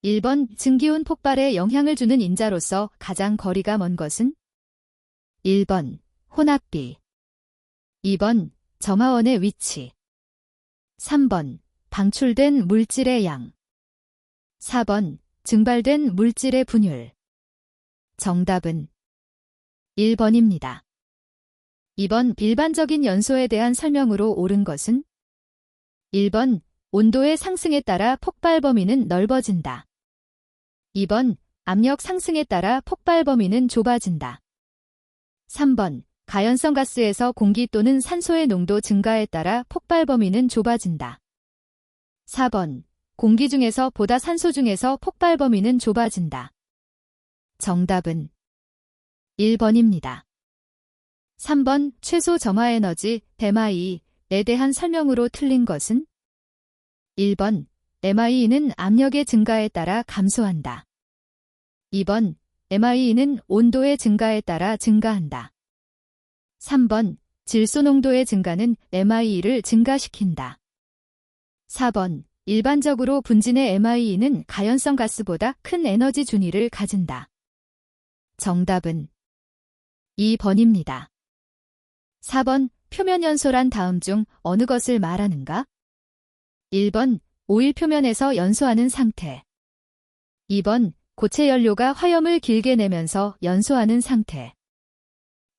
1번 증기온 폭발에 영향을 주는 인자로서 가장 거리가 먼 것은? 1번 혼합비, 2번 점화원의 위치, 3번 방출된 물질의 양, 4번 증발된 물질의 분율. 정답은 1번입니다. 2번 일반적인 연소에 대한 설명으로 옳은 것은? 1번 온도의 상승에 따라 폭발 범위는 넓어진다. 2번 압력 상승에 따라 폭발 범위는 좁아진다. 3번 가연성 가스에서 공기 또는 산소의 농도 증가에 따라 폭발 범위는 좁아진다. 4번 공기 중에서 보다 산소 중에서 폭발 범위는 좁아진다. 정답은 1번입니다. 3번 최소 점화에너지 MIE에 대한 설명으로 틀린 것은? 1번 MIE는 압력의 증가에 따라 감소한다. 2번 MIE는 온도의 증가에 따라 증가한다. 3번 질소 농도의 증가는 MIE를 증가시킨다. 4번 일반적으로 분진의 MIE는 가연성 가스보다 큰 에너지 준위를 가진다. 정답은 2번입니다. 4번 표면 연소란 다음 중 어느 것을 말하는가? 1번 오일 표면에서 연소하는 상태, 2번 고체 연료가 화염을 길게 내면서 연소하는 상태,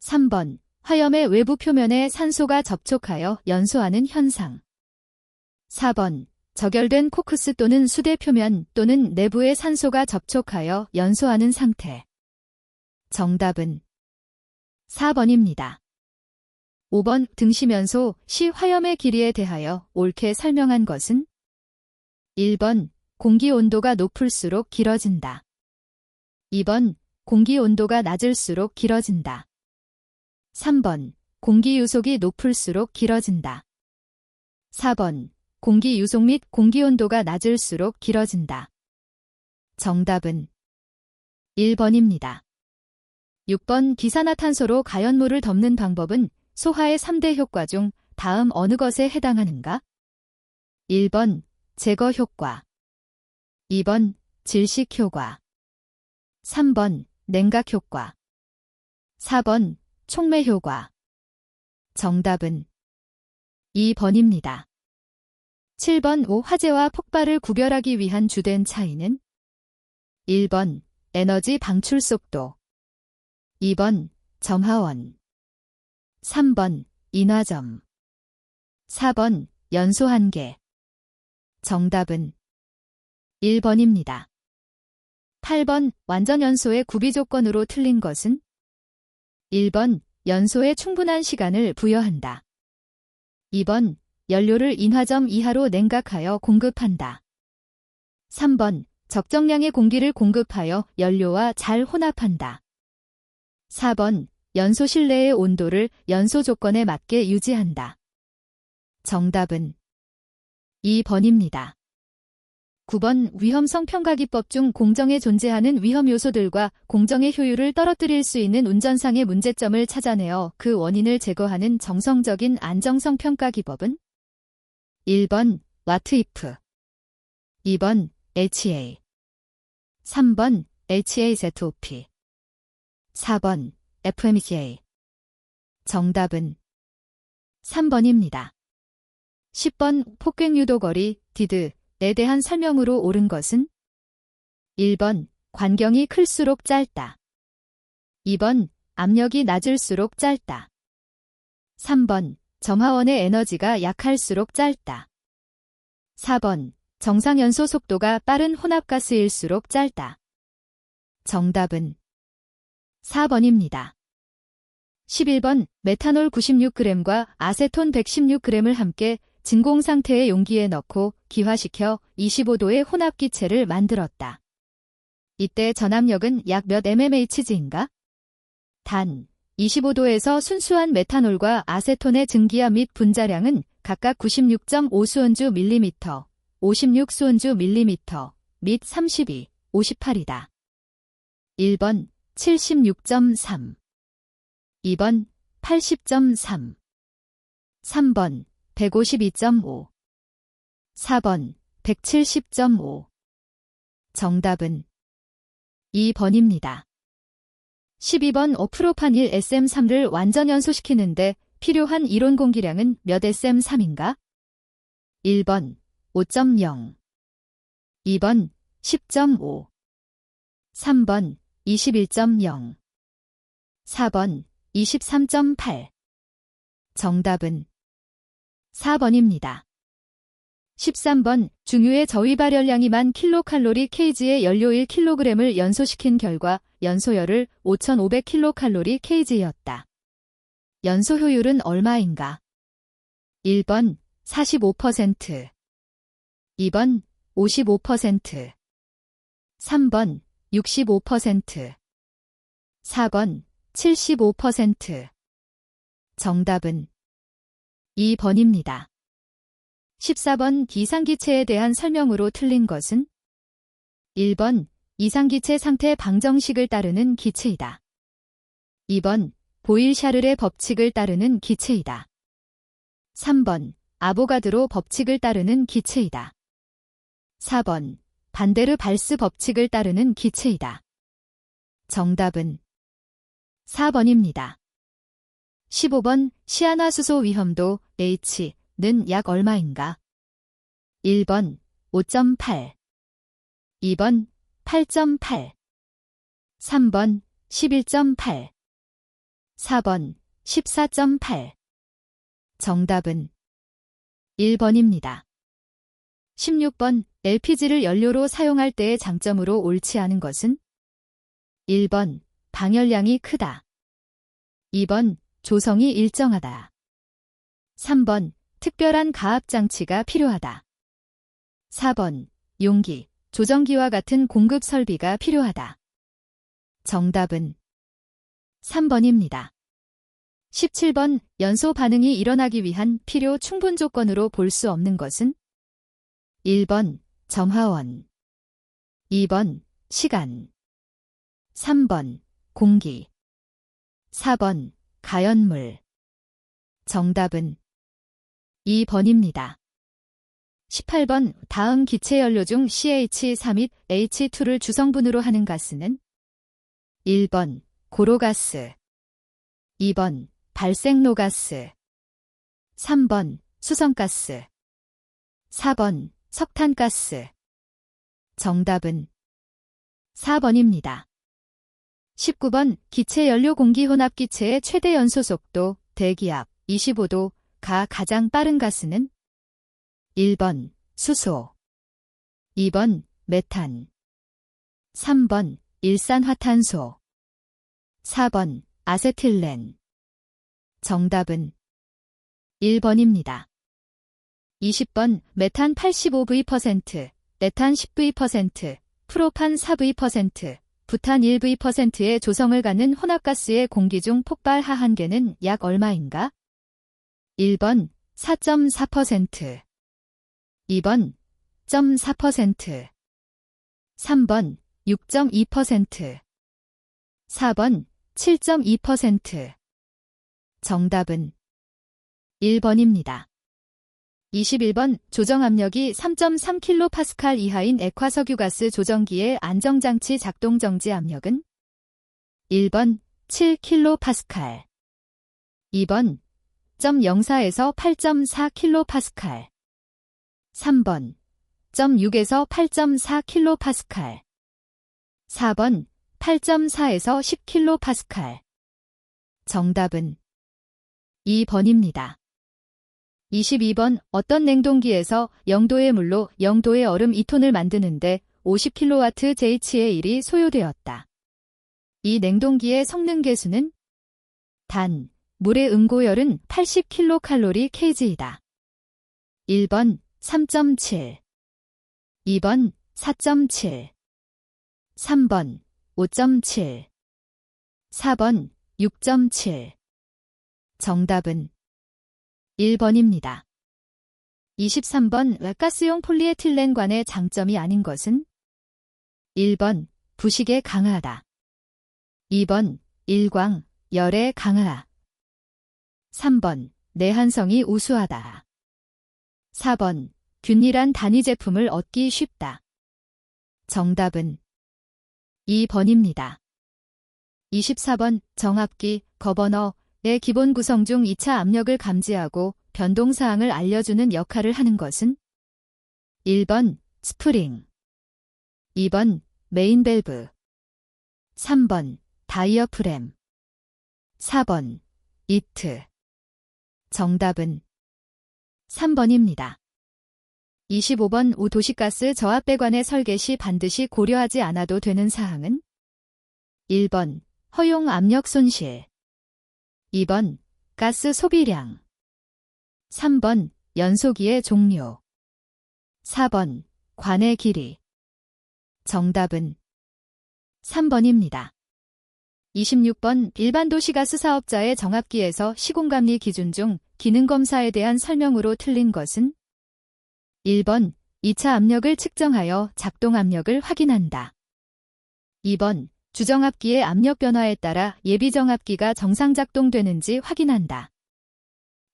3번 화염의 외부 표면에 산소가 접촉하여 연소하는 현상, 4번 저결된 코크스 또는 수대 표면 또는 내부에 산소가 접촉하여 연소하는 상태. 정답은 4번입니다. 5번 등심연소 시 화염의 길이에 대하여 옳게 설명한 것은? 1번 공기 온도가 높을수록 길어진다. 2번 공기 온도가 낮을수록 길어진다. 3번 공기 유속이 높을수록 길어진다. 4번 공기 유속 및 공기 온도가 낮을수록 길어진다. 정답은 1번입니다. 6번 기산화탄소로 가연물을 덮는 방법은 소화의 3대 효과 중 다음 어느 것에 해당하는가? 1번 제거 효과, 2번 질식 효과, 3번 냉각 효과, 4번 촉매 효과. 정답은 2번입니다. 7번 화재와 폭발을 구별하기 위한 주된 차이는? 1번 에너지 방출 속도, 2번 점화원, 3번 인화점, 4번 연소 한계. 정답은 1번입니다. 8번 완전 연소의 구비 조건으로 틀린 것은? 1번 연소에 충분한 시간을 부여한다. 2번 연료를 인화점 이하로 냉각하여 공급한다. 3번 적정량의 공기를 공급하여 연료와 잘 혼합한다. 4번 연소 실내의 온도를 연소 조건에 맞게 유지한다. 정답은 2번입니다. 9번 위험성 평가기법 중 공정에 존재하는 위험 요소들과 공정의 효율을 떨어뜨릴 수 있는 운전상의 문제점을 찾아내어 그 원인을 제거하는 정성적인 안정성 평가기법은? 1번 와트이프, 2번 HA, 3번 HAZOP, 4번 FMEA. 정답은 3번입니다. 10번 폭격 유도거리 DID에 대한 설명으로 옳은 것은? 1번 관경이 클수록 짧다. 2번 압력이 낮을수록 짧다. 3번 점화원의 에너지가 약할수록 짧다. 4번 정상 연소 속도가 빠른 혼합가스일수록 짧다. 정답은 4번입니다. 11번 메탄올 96g과 아세톤 116g을 함께 진공 상태의 용기에 넣고 기화시켜 25도의 혼합기체를 만들었다. 이때 전압력은 약 몇 mmHg인가? 단, 25도에서 순수한 메탄올과 아세톤의 증기압 및 분자량은 각각 96.5 수온주 밀리미터, 56 수온주 밀리미터, 및 32, 58이다. 1번 76.3, 2번 80.3, 3번 152.5, 4번 170.5. 정답은 2번입니다. 12번 5프로판일 SM3를 완전 연소시키는데 필요한 이론 공기량은 몇 SM3인가? 1번 5.0, 2번 10.5, 3번 21.0, 4번 23.8. 정답은 4번입니다. 13번 중유의 저위 발열량이 1000kcal kg의 연료 1kg을 연소시킨 결과 연소열을 5500kcal/kg였다. 연소 효율은 얼마인가? 1번 45%, 2번 55%, 3번 65%, 4번 75%. 정답은 2번입니다. 14번 이상기체에 대한 설명으로 틀린 것은? 1번 이상기체 상태 방정식을 따르는 기체이다. 2번 보일-샤를의 법칙을 따르는 기체이다. 3번 아보가드로 법칙을 따르는 기체이다. 4번 반데르발스 법칙을 따르는 기체이다. 정답은 4번입니다. 15번 시아나수소 위험도 H는 약 얼마인가? 1번 5.8, 2번 8.8, 3번 11.8, 4번 14.8. 정답은 1번입니다. 16번 LPG를 연료로 사용할 때의 장점으로 옳지 않은 것은? 1번 방열량이 크다. 2번 조성이 일정하다. 3번 특별한 가압장치가 필요하다. 4번 용기, 조정기와 같은 공급 설비가 필요하다. 정답은 3번입니다. 17번 연소 반응이 일어나기 위한 필요 충분 조건으로 볼 수 없는 것은? 1번 점화원, 2번 시간, 3번 공기, 4번 가연물. 정답은 2번입니다. 18번 다음 기체연료 중 CH3 및 H2를 주성분으로 하는 가스는? 1번 고로가스, 2번 발생로가스, 3번 수성가스, 4번 석탄가스. 정답은 4번입니다. 19번 기체연료 공기혼합기체의 최대 연소 속도 대기압 25도가 가장 빠른 가스는? 1번 수소, 2번 메탄, 3번 일산화탄소, 4번 아세틸렌. 정답은 1번입니다. 20번 메탄 85V%, 에탄 10V%, 프로판 4V%, 부탄 1V%의 조성을 갖는 혼합가스의 공기 중 폭발 하한계는 약 얼마인가? 1번 4.4%, 2번 0.4%, 3번 6.2%, 4번 7.2%. 정답은 1번입니다. 21번 조정압력이 3.3kPa 이하인 액화석유가스 조정기의 안정장치 작동 정지 압력은? 1번 7kPa, 2번 0.04에서 8.4kPa, 3번 0.6에서 8.4kPa, 4번 8.4에서 10kPa. 정답은 2번입니다. 22번 어떤 냉동기에서 0도의 물로 0도의 얼음 2톤을 만드는데 50kWh/1이 소요되었다. 이 냉동기의 성능 계수는? 단, 물의 응고열은 80kcal/kg이다. 1번 3.7, 2번 4.7, 3번 5.7, 4번 6.7. 정답은 1번입니다. 23번 가스용 폴리에틸렌관의 장점이 아닌 것은? 1번 부식에 강하다. 2번 일광, 열에 강하다. 3번 내한성이 우수하다. 4번 균일한 단위 제품을 얻기 쉽다. 정답은 2번입니다. 24번 정압기, 거버너의 기본 구성 중 2차 압력을 감지하고 변동사항을 알려주는 역할을 하는 것은 1번 스프링, 2번 메인 밸브, 3번 다이어프램, 4번 이트. 정답은 3번입니다. 25번 도시가스 저압배관의 설계 시 반드시 고려하지 않아도 되는 사항은 1번 허용 압력 손실, 2번 가스 소비량, 3번 연소기의 종류, 4번 관의 길이. 정답은 3번입니다. 26번 일반 도시가스 사업자의 정압기에서 시공감리 기준 중 기능검사에 대한 설명으로 틀린 것은 1번 2차 압력을 측정하여 작동 압력을 확인한다. 2번 주정압기의 압력 변화에 따라 예비정압기가 정상 작동되는지 확인한다.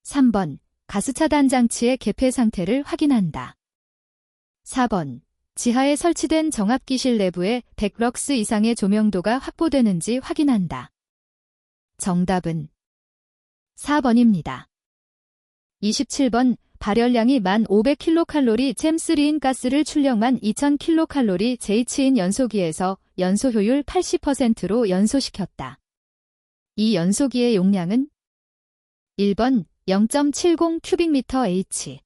3번 가스차단 장치의 개폐 상태를 확인한다. 4번 지하에 설치된 정압기실 내부에 100럭스 이상의 조명도가 확보되는지 확인한다. 정답은 4번입니다. 27번 발열량이 1500kcal 잼3인 가스를 출력만 2000kcal J인 연소기에서 연소 효율 80%로 연소시켰다. 이 연소기의 용량은 1번 0.70 큐빅미터 H,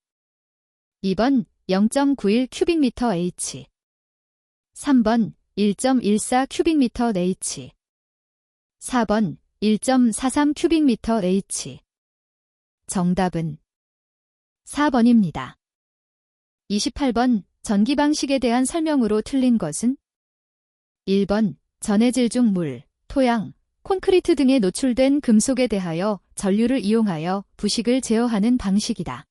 2번 0.91 큐빅미터 H, 3번 1.14 큐빅미터 H, 4번 1.43 큐빅미터 H. 정답은 4번입니다. 28번 전기 방식에 대한 설명으로 틀린 것은 1번 전해질 중 물, 토양, 콘크리트 등에 노출된 금속에 대하여 전류를 이용하여 부식을 제어하는 방식이다.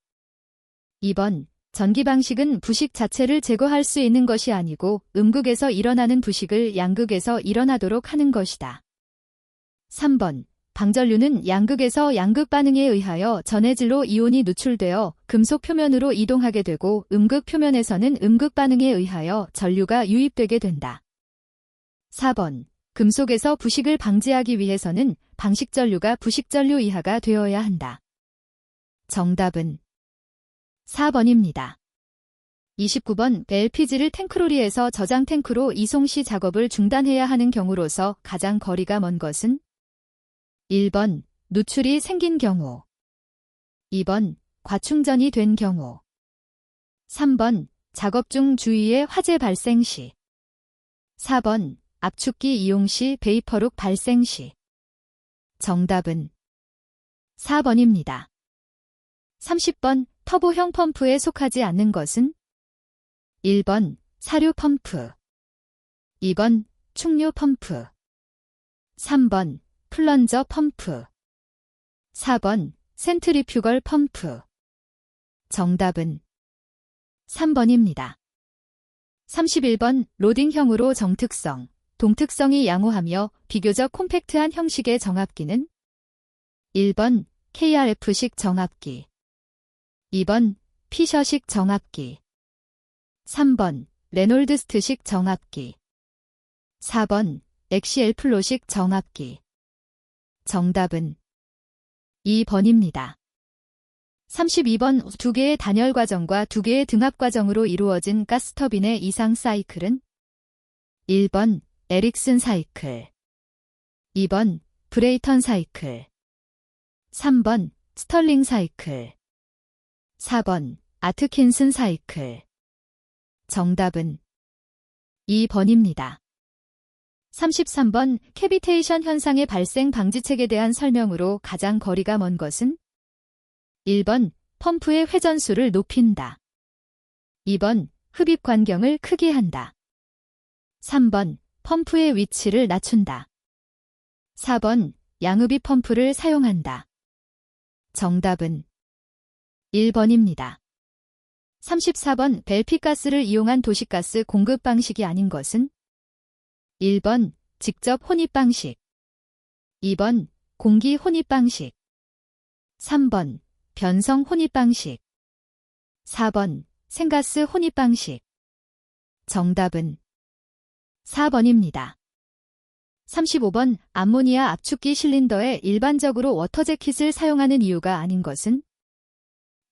2번 전기 방식은 부식 자체를 제거할 수 있는 것이 아니고 음극에서 일어나는 부식을 양극에서 일어나도록 하는 것이다. 3번 방전류는 양극에서 양극 반응에 의하여 전해질로 이온이 누출되어 금속 표면으로 이동하게 되고 음극 표면에서는 음극 반응에 의하여 전류가 유입되게 된다. 4번 금속에서 부식을 방지하기 위해서는 방식전류가 부식전류 이하가 되어야 한다. 정답은 4번입니다. 29번 LPG를 탱크로리에서 저장 탱크로 이송 시 작업을 중단해야 하는 경우로서 가장 거리가 먼 것은 1번 누출이 생긴 경우, 2번 과충전이 된 경우, 3번 작업 중 주위에 화재 발생 시, 4번 압축기 이용 시 베이퍼룩 발생 시. 정답은 4번입니다. 30번 터보형 펌프에 속하지 않는 것은 1번 사료 펌프, 2번 충료 펌프, 3번 플런저 펌프, 4번 센트리퓨걸 펌프. 정답은 3번입니다. 31번 로딩형으로 정특성, 동특성이 양호하며 비교적 콤팩트한 형식의 정압기는 1번 KRF식 정압기, 2번 피셔식 정압기, 3번 레놀드스트식 정압기, 4번 엑시엘플로식 정압기. 정답은 2번입니다. 32번 두 개의 단열 과정과 두 개의 등압 과정으로 이루어진 가스터빈의 이상 사이클은 1번 에릭슨 사이클, 2번 브레이턴 사이클, 3번 스털링 사이클, 4번 아트킨슨 사이클. 정답은 2번입니다. 33번 캐비테이션 현상의 발생 방지책에 대한 설명으로 가장 거리가 먼 것은 1번 펌프의 회전수를 높인다, 2번 흡입 관경을 크게 한다, 3번 펌프의 위치를 낮춘다, 4번 양흡입 펌프를 사용한다. 정답은 1번입니다. 34번 벨피가스를 이용한 도시가스 공급 방식이 아닌 것은 1번 직접 혼입 방식, 2번 공기 혼입 방식, 3번 변성 혼입 방식, 4번 생가스 혼입 방식. 정답은 4번입니다. 35번 암모니아 압축기 실린더에 일반적으로 워터재킷을 사용하는 이유가 아닌 것은?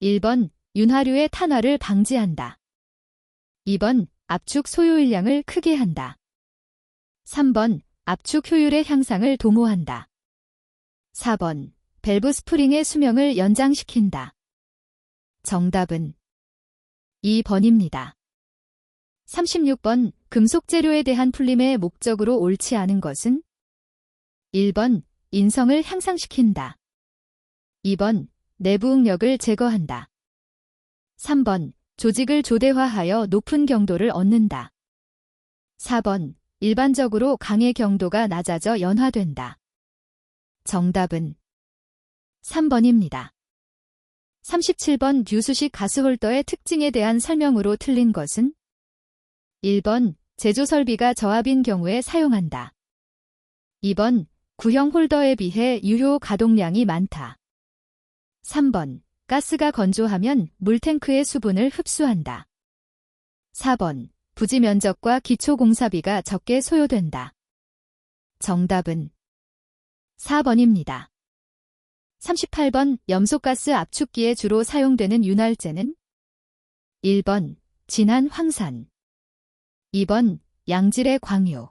1번 윤활유의 탄화를 방지한다. 2번 압축 소요일량을 크게 한다. 3번 압축 효율의 향상을 도모한다. 4번 밸브 스프링의 수명을 연장시킨다. 정답은 2번입니다. 36번 금속 재료에 대한 풀림의 목적으로 옳지 않은 것은? 1번 인성을 향상시킨다. 2번 내부 응력을 제거한다. 3번 조직을 조대화하여 높은 경도를 얻는다. 4번 일반적으로 강의 경도가 낮아져 연화된다. 정답은 3번입니다. 37번 유수식 가스홀더의 특징에 대한 설명으로 틀린 것은? 1번 제조 설비가 저압인 경우에 사용한다. 2번 구형 홀더에 비해 유효 가동량이 많다. 3번 가스가 건조하면 물탱크의 수분을 흡수한다. 4번 부지 면적과 기초 공사비가 적게 소요된다. 정답은 4번입니다. 38번 염소가스 압축기에 주로 사용되는 윤활제는? 1번 진한 황산, 2번 양질의 광유,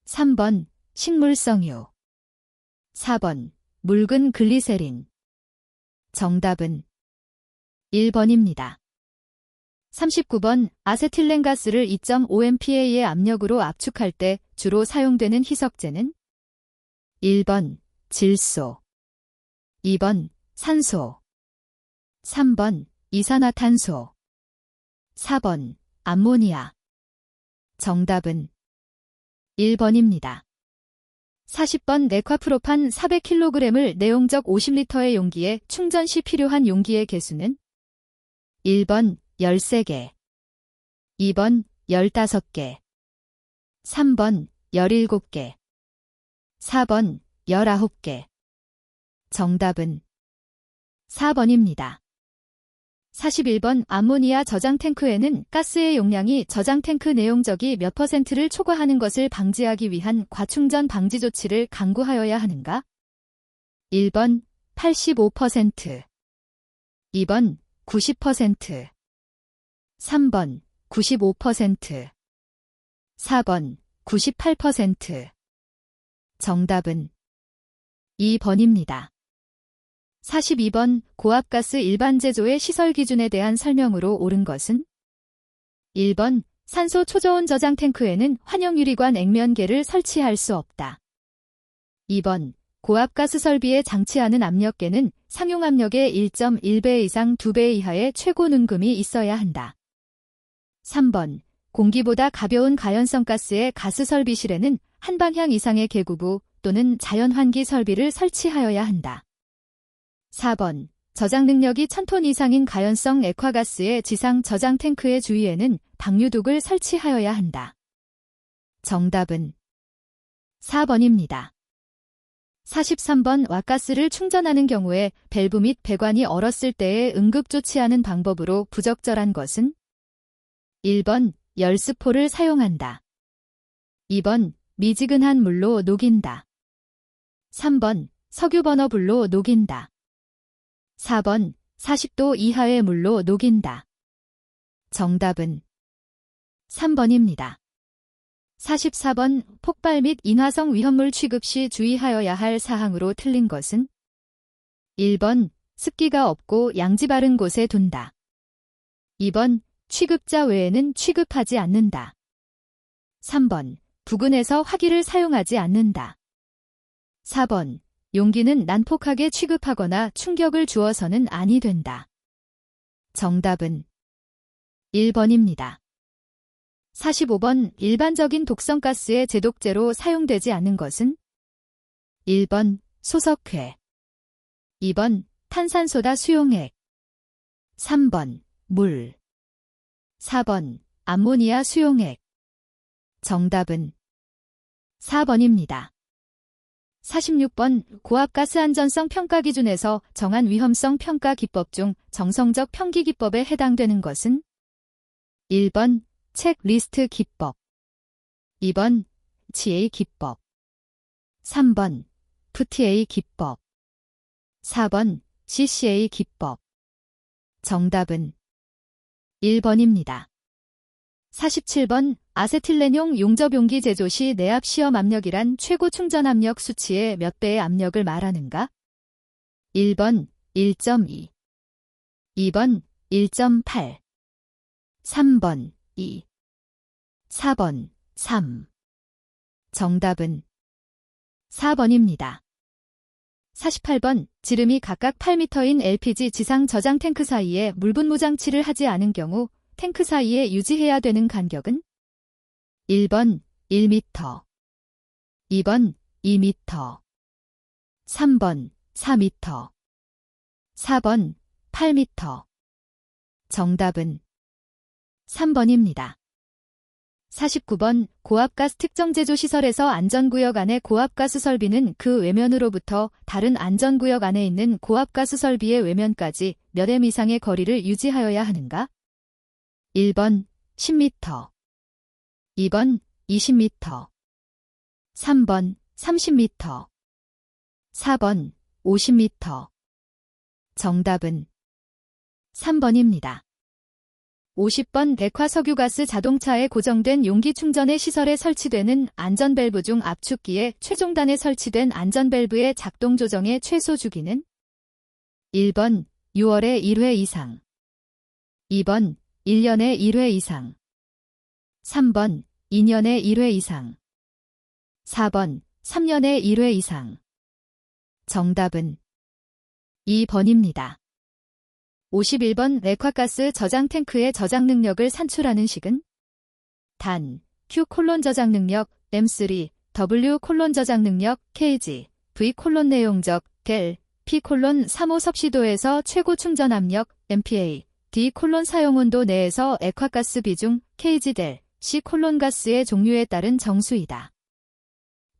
3번 식물성유, 4번 묽은 글리세린. 정답은 1번입니다. 39번 아세틸렌가스를 2.5MPa의 압력으로 압축할 때 주로 사용되는 희석제는? 1번 질소, 2번 산소, 3번 이산화탄소, 4번 암모니아. 정답은 1번입니다. 40번 네콰프로판 400kg을 내용적 50리터의 용기에 충전 시 필요한 용기의 개수는? 1번 13개, 2번 15개, 3번 17개, 4번 19개. 정답은 4번입니다. 41번 암모니아 저장 탱크에는 가스의 용량이 저장 탱크 내용적이 몇 %를 초과하는 것을 방지하기 위한 과충전 방지 조치를 강구하여야 하는가? 1번 85%, 2번 90%, 3번 95%, 4번 98%. 정답은 2번입니다. 42번 고압가스 일반 제조의 시설 기준에 대한 설명으로 옳은 것은? 1번 산소 초저온 저장 탱크에는 환영유리관 액면계를 설치할 수 없다. 2번 고압가스 설비에 장치하는 압력계는 상용 압력의 1.1배 이상 2배 이하의 최고 능금이 있어야 한다. 3번 공기보다 가벼운 가연성 가스의 가스 설비실에는 한 방향 이상의 계구부 또는 자연환기 설비를 설치하여야 한다. 4번 저장 능력이 1000톤 이상인 가연성 액화가스의 지상 저장 탱크의 주위에는 방류독을 설치하여야 한다. 정답은 4번입니다. 43번 왁가스를 충전하는 경우에 밸브 및 배관이 얼었을 때에 응급조치하는 방법으로 부적절한 것은? 1번 열스포를 사용한다. 2번 미지근한 물로 녹인다. 3번 석유버너불로 녹인다. 4번 40도 이하의 물로 녹인다. 정답은 3번입니다. 44번 폭발 및 인화성 위험물 취급 시 주의하여야 할 사항으로 틀린 것은? 1번 습기가 없고 양지 바른 곳에 둔다. 2번 취급자 외에는 취급하지 않는다. 3번 부근에서 화기를 사용하지 않는다. 4번 용기는 난폭하게 취급하거나 충격을 주어서는 아니 된다. 정답은 1번입니다. 45번 일반적인 독성가스의 제독제로 사용되지 않는 것은? 1번 소석회, 2번 탄산소다 수용액, 3번 물, 4번 암모니아 수용액. 정답은 4번입니다. 46번 고압가스 안전성 평가 기준에서 정한 위험성 평가 기법 중 정성적 평기 기법에 해당되는 것은? 1번 체크리스트 기법, 2번 GA 기법. 3번 FTA 기법. 4번 CCA 기법. 정답은 1번입니다. 47번 아세틸렌용 용접용기 제조 시 내압 시험 압력이란 최고 충전 압력 수치의 몇 배의 압력을 말하는가? 1번 1.2, 2번 1.8, 3번 2, 4번 3. 정답은 4번입니다. 48번 지름이 각각 8m인 LPG 지상 저장 탱크 사이에 물분무 장치를 하지 않은 경우 탱크 사이에 유지해야 되는 간격은? 1번 1m, 2번 2m, 3번 4m, 4번 8m. 정답은 3번입니다. 49번 고압가스 특정 제조 시설에서 안전구역 안의 고압가스 설비는 그 외면으로부터 다른 안전구역 안에 있는 고압가스 설비의 외면까지 몇 m 이상의 거리를 유지하여야 하는가? 1번 10m, 2번 20m, 3번 30m, 4번 50m. 정답은 3번입니다. 50번 백화석유가스 자동차에 고정된 용기 충전의 시설에 설치되는 안전밸브 중 압축기의 최종단에 설치된 안전밸브의 작동 조정의 최소 주기는? 1번 6월에 1회 이상, 2번 1년에 1회 이상, 3번 2년에 1회 이상, 4번 3년에 1회 이상. 정답은 2번입니다. 51번 액화가스 저장 탱크의 저장 능력을 산출하는 식은? 단, Q 저장 능력, M3, W 저장 능력, KG, V 내용적, 델, P 3호 섭씨도에서 최고 충전 압력, MPa, D 사용 온도 내에서 액화가스 비중, KG 델, C 가스의 종류에 따른 정수이다.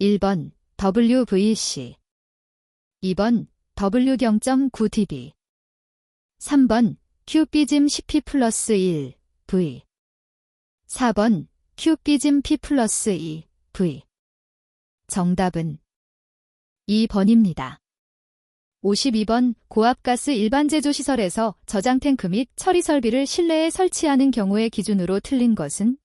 1번, WVC, 2번, W0.9 dB, 3번 QB짐 CP 플러스 1 V, 4번 QB짐 P 플러스 2 V. 정답은 2번입니다. 52번 고압가스 일반 제조시설에서 저장탱크 및 처리설비를 실내에 설치하는 경우의 기준으로 틀린 것은?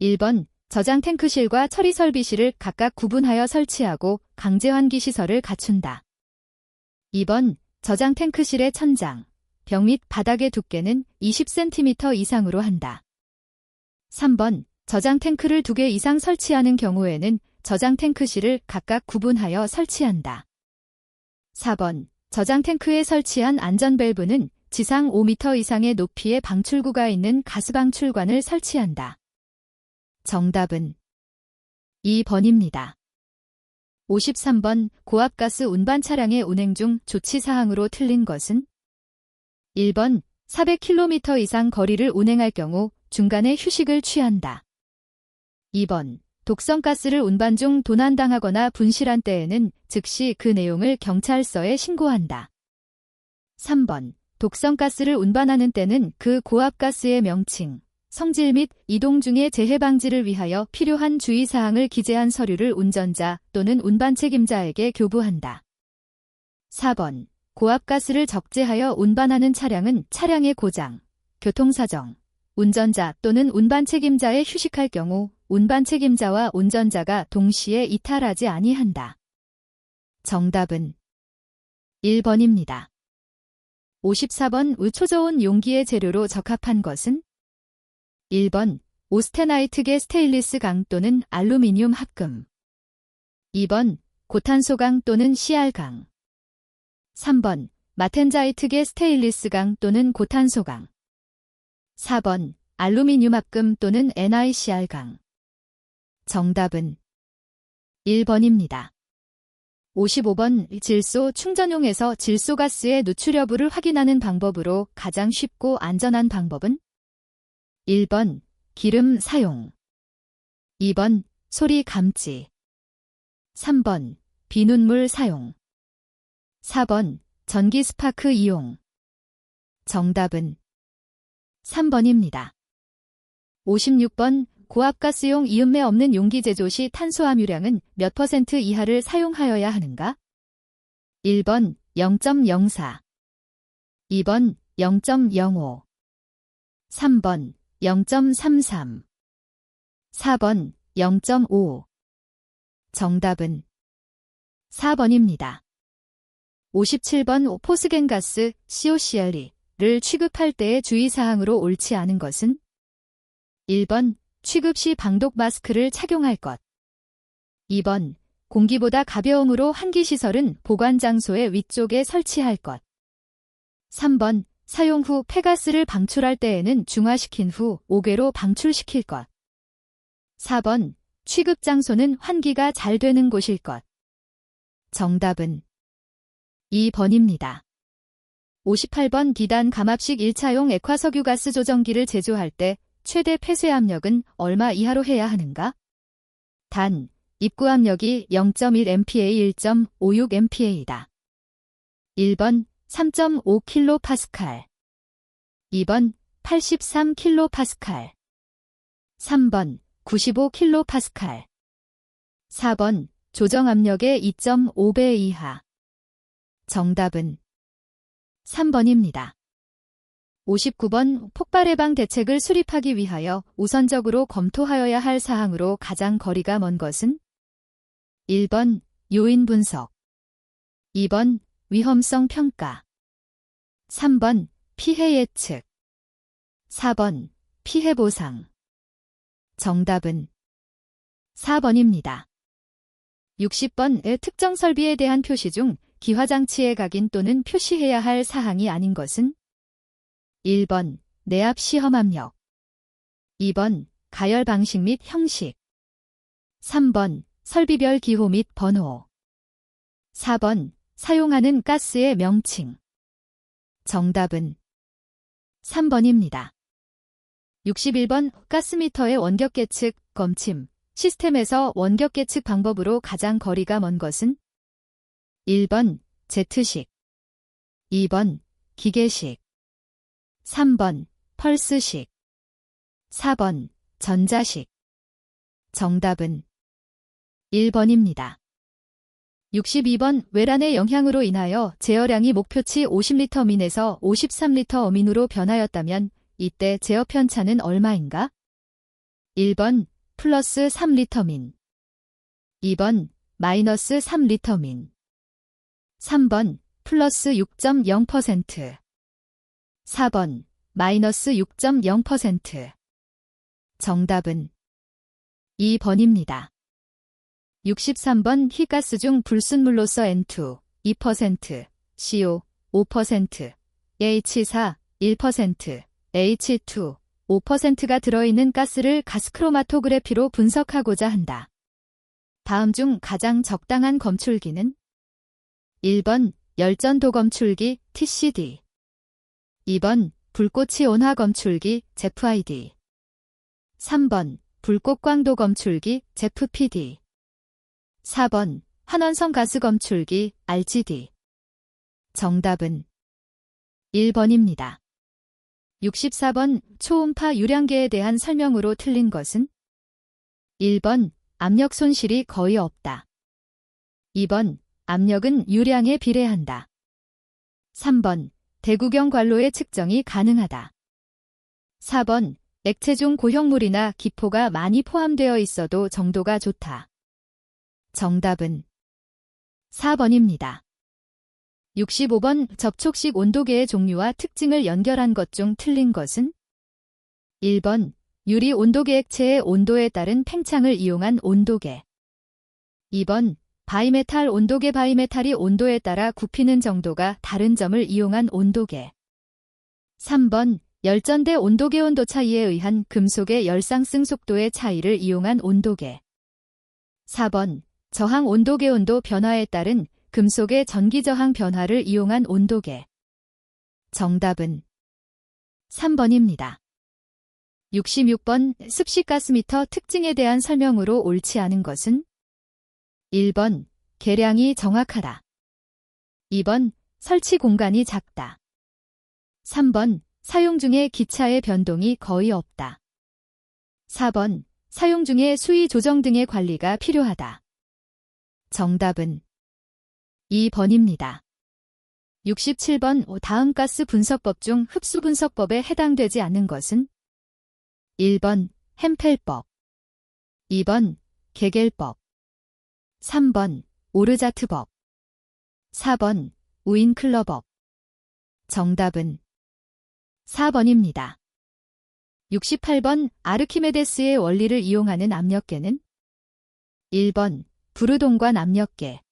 1번 저장탱크실과 처리설비실을 각각 구분하여 설치하고 강제환기 시설을 갖춘다. 2번 저장탱크실의 천장, 벽 및 바닥의 두께는 20cm 이상으로 한다. 3번 저장탱크를 2개 이상 설치하는 경우에는 저장탱크실을 각각 구분하여 설치한다. 4번 저장탱크에 설치한 안전밸브는 지상 5m 이상의 높이의 방출구가 있는 가스방출관을 설치한다. 정답은 2번입니다. 53번 고압가스 운반 차량의 운행 중 조치사항으로 틀린 것은? 1번 400km 이상 거리를 운행할 경우 중간에 휴식을 취한다. 2번 독성가스를 운반 중 도난당하거나 분실한 때에는 즉시 그 내용을 경찰서에 신고한다. 3번 독성가스를 운반하는 때는 그 고압가스의 명칭, 성질 및 이동 중의 재해 방지를 위하여 필요한 주의사항을 기재한 서류를 운전자 또는 운반 책임자에게 교부한다. 4번 고압가스를 적재하여 운반하는 차량은 차량의 고장, 교통사정, 운전자 또는 운반 책임자의 휴식할 경우 운반 책임자와 운전자가 동시에 이탈하지 아니한다. 정답은 1번입니다. 54번 우초저온 용기의 재료로 적합한 것은? 1번 오스테나이트계 스테인리스 강 또는 알루미늄 합금, 2번 고탄소강 또는 CR강, 3번 마텐자이트계 스테인리스 강 또는 고탄소강, 4번 알루미늄 합금 또는 NiCr강. 정답은 1번입니다. 55번 질소 충전용에서 질소가스의 누출 여부를 확인하는 방법으로 가장 쉽고 안전한 방법은? 1번 기름 사용, 2번 소리 감지, 3번 비눗물 사용, 4번 전기 스파크 이용. 정답은 3번입니다. 56번 고압가스용 이음매 없는 용기 제조 시 탄소함유량은 몇 % 이하를 사용하여야 하는가? 1번 0.04, 2번 0.05, 3번 0.33, 4번 0.5. 정답은 4번입니다. 57번 포스겐가스 COCl를 취급할 때의 주의사항으로 옳지 않은 것은? 1번 취급 시 방독 마스크를 착용할 것. 2번 공기보다 가벼움으로 환기시설은 보관 장소의 위쪽에 설치할 것. 3번 사용 후 폐가스를 방출할 때에는 중화시킨 후 5궤로 방출시킬 것. 4번 취급 장소는 환기가 잘 되는 곳일 것. 정답은 2번입니다. 58번 기단 감압식 1차용 액화석유가스 조정기를 제조할 때 최대 폐쇄 압력은 얼마 이하로 해야 하는가? 단, 입구 압력이 0.1MPa 1.56MPa이다. 1번 3.5kPa, 2번 83kPa, 3번 95kPa, 4번 조정 압력의 2.5배 이하. 정답은 3번입니다. 59번 폭발 예방 대책을 수립하기 위하여 우선적으로 검토하여야 할 사항으로 가장 거리가 먼 것은? 1번 요인 분석, 2번 위험성 평가, 3번 피해 예측, 4번 피해 보상. 정답은 4번입니다. 60번의 특정 설비에 대한 표시 중 기화장치의 각인 또는 표시해야 할 사항이 아닌 것은? 1번 내압 시험 압력, 2번 가열 방식 및 형식, 3번 설비별 기호 및 번호, 4번 사용하는 가스의 명칭. 정답은 3번입니다. 61번 가스미터의 원격 계측, 검침 시스템에서 원격 계측 방법으로 가장 거리가 먼 것은? 1번 Z식, 2번 기계식, 3번 펄스식, 4번 전자식. 정답은 1번입니다. 62번 외란의 영향으로 인하여 제어량이 목표치 50리터 민에서 53리터 어민으로 변하였다면 이때 제어 편차는 얼마인가? 1번 플러스 3리터 민, 2번 마이너스 3리터 민, 3번 플러스 6.0%, 4번 마이너스 6.0%. 정답은 2번입니다. 63번 희가스 중 불순물로서 N2 2%, CO 5%, H4 1%, H2 5%가 들어있는 가스를 가스크로마토그래피로 분석하고자 한다. 다음 중 가장 적당한 검출기는? 1번 열전도 검출기 TCD, 2번 불꽃이 온화 검출기 ZFID, 3번 불꽃광도 검출기 ZFPD, 4번 환원성 가스 검출기 RGD. 정답은 1번입니다. 64번 초음파 유량계에 대한 설명으로 틀린 것은? 1번 압력 손실이 거의 없다. 2번 압력은 유량에 비례한다. 3번 대구경 관로의 측정이 가능하다. 4번 액체 중 고형물이나 기포가 많이 포함되어 있어도 정도가 좋다. 정답은 4번입니다. 65번 접촉식 온도계의 종류와 특징을 연결한 것 중 틀린 것은? 1번 유리 온도계 액체의 온도에 따른 팽창을 이용한 온도계, 2번 바이메탈 온도계 바이메탈이 온도에 따라 굽히는 정도가 다른 점을 이용한 온도계, 3번 열전대 온도계 온도 차이에 의한 금속의 열상승 속도의 차이를 이용한 온도계, 4번 저항 온도계 온도 변화에 따른 금속의 전기 저항 변화를 이용한 온도계. 정답은 3번입니다. 66번 습식가스미터 특징에 대한 설명으로 옳지 않은 것은? 1번 계량이 정확하다. 2번 설치 공간이 작다. 3번 사용 중에 기차의 변동이 거의 없다. 4번 사용 중에 수위 조정 등의 관리가 필요하다. 정답은 2번입니다. 67번 다음 가스 분석법 중 흡수 분석법에 해당되지 않는 것은 1번 햄펠법, 2번 게겔법, 3번 오르자트법, 4번 우인클러법. 정답은 4번입니다. 68번 아르키메데스의 원리를 이용하는 압력계는 1번 부르동관 압력계,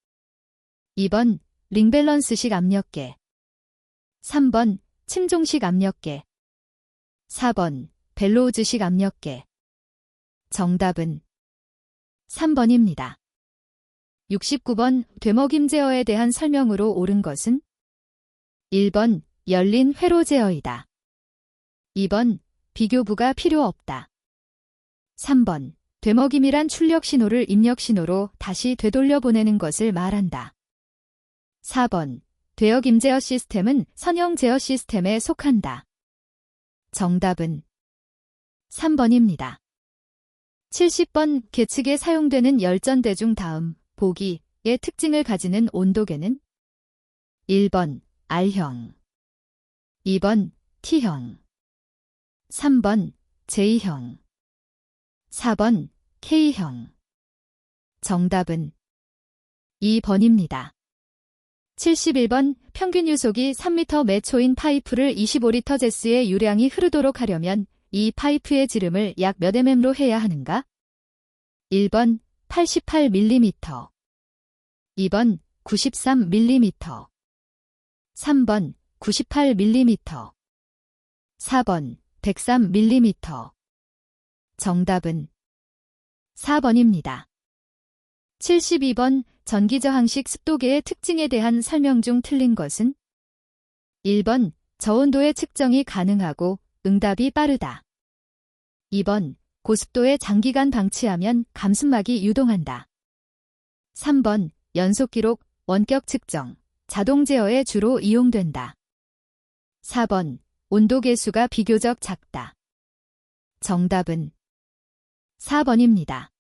2번 링밸런스식 압력계, 3번 침종식 압력계, 4번 벨로우즈식 압력계. 정답은 3번입니다. 69번 되먹임 제어에 대한 설명으로 옳은 것은 1번 열린 회로 제어이다. 2번 비교부가 필요 없다. 3번 되먹임이란 출력 신호를 입력 신호로 다시 되돌려 보내는 것을 말한다. 4번 되어김 제어 시스템은 선형 제어 시스템에 속한다. 정답은 3번입니다. 70번 계측에 사용되는 열전대 중 다음 보기의 특징을 가지는 온도계는 1번 R형, 2번 T형, 3번 J형, 4번 K형. 정답은 2번입니다. 71번 평균 유속이 3m 매 초인 파이프를 25리터 제스의 유량이 흐르도록 하려면 이 파이프의 지름을 약 몇 mm로 해야 하는가? 1번 88mm, 2번 93mm, 3번 98mm, 4번 103mm. 정답은 4번입니다. 72번 전기저항식 습도계의 특징에 대한 설명 중 틀린 것은 1번 저온도의 측정이 가능하고 응답이 빠르다. 2번 고습도에 장기간 방치하면 감순막이 유동한다. 3번 연속 기록, 원격 측정, 자동 제어에 주로 이용된다. 4번 온도 계수가 비교적 작다. 정답은 4번입니다.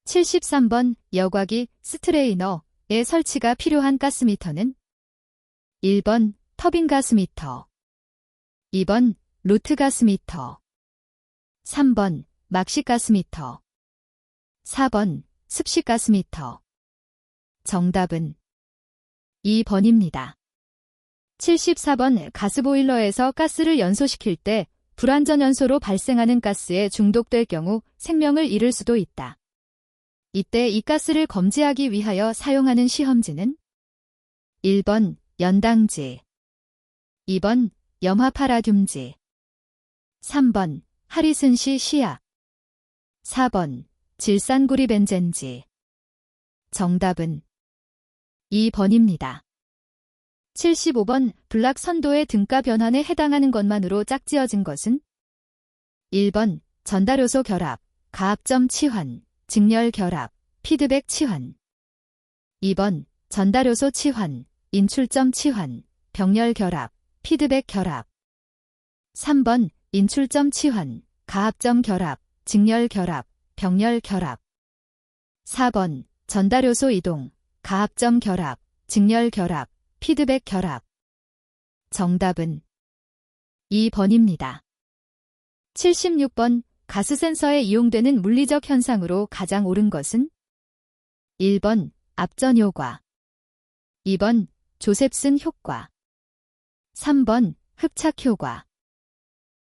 73번 여과기 스트레이너의 설치가 필요한 가스미터는 1번 터빈 가스미터, 2번 루트 가스미터, 3번 막식 가스미터, 4번 습식 가스미터. 정답은 2번입니다. 74번 가스보일러에서 가스를 연소시킬 때 불완전 연소로 발생하는 가스에 중독될 경우 생명을 잃을 수도 있다. 이때 이 가스를 검지하기 위하여 사용하는 시험지는 1번 연당지, 2번 염화파라듐지, 3번 하리슨시 시약, 4번 질산구리벤젠지. 정답은 2번입니다. 75번 블락 선도의 등가 변환에 해당하는 것만으로 짝지어진 것은 1번 전달요소 결합, 가압점 치환, 직렬 결합, 피드백 치환, 2번 전달요소 치환, 인출점 치환, 병렬 결합, 피드백 결합, 3번 인출점 치환, 가압점 결합, 직렬 결합, 병렬 결합, 4번 전달요소 이동, 가압점 결합, 직렬 결합, 피드백 결합. 정답은 2번입니다. 76번 가스 센서에 이용되는 물리적 현상으로 가장 옳은 것은 1번 압전 효과, 2번 조셉슨 효과, 3번 흡착 효과,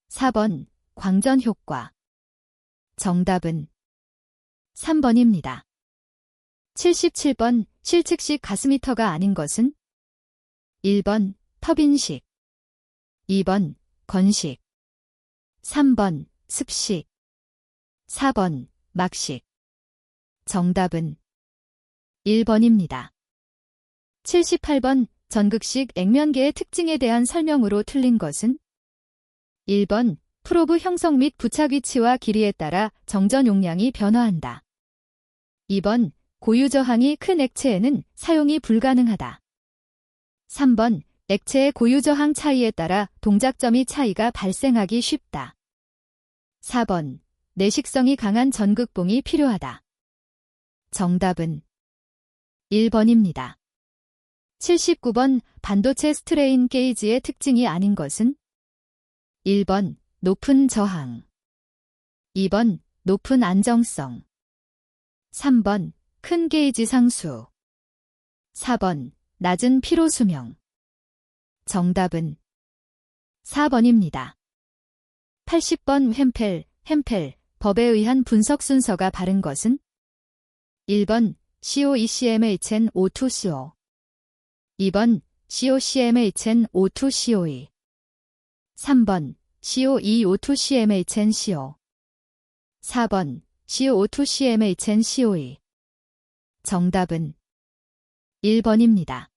4번 광전 효과. 정답은 3번입니다. 77번 실측식 가스미터가 아닌 것은 1번 터빈식, 2번 건식, 3번 습식, 4번 막식. 정답은 1번입니다. 78번 전극식 액면계의 특징에 대한 설명으로 틀린 것은 1번 프로브 형성 및 부착 위치와 길이에 따라 정전 용량이 변화한다. 2번 고유 저항이 큰 액체에는 사용이 불가능하다. 3번 액체의 고유 저항 차이에 따라 동작점이 차이가 발생하기 쉽다. 4번 내식성이 강한 전극봉이 필요하다. 정답은 1번입니다. 79번 반도체 스트레인 게이지의 특징이 아닌 것은? 1번 높은 저항, 2번 높은 안정성, 3번 큰 게이지 상수, 4번 낮은 피로 수명. 정답은 4번입니다. 80번 햄펠, 법에 의한 분석 순서가 바른 것은? 1번 CO2CmHn O2CO, 2번 COCmHn O2COE, 3번 CO2O2CmHnCO, 4번 CO2CmHnCOE. 정답은 1번입니다.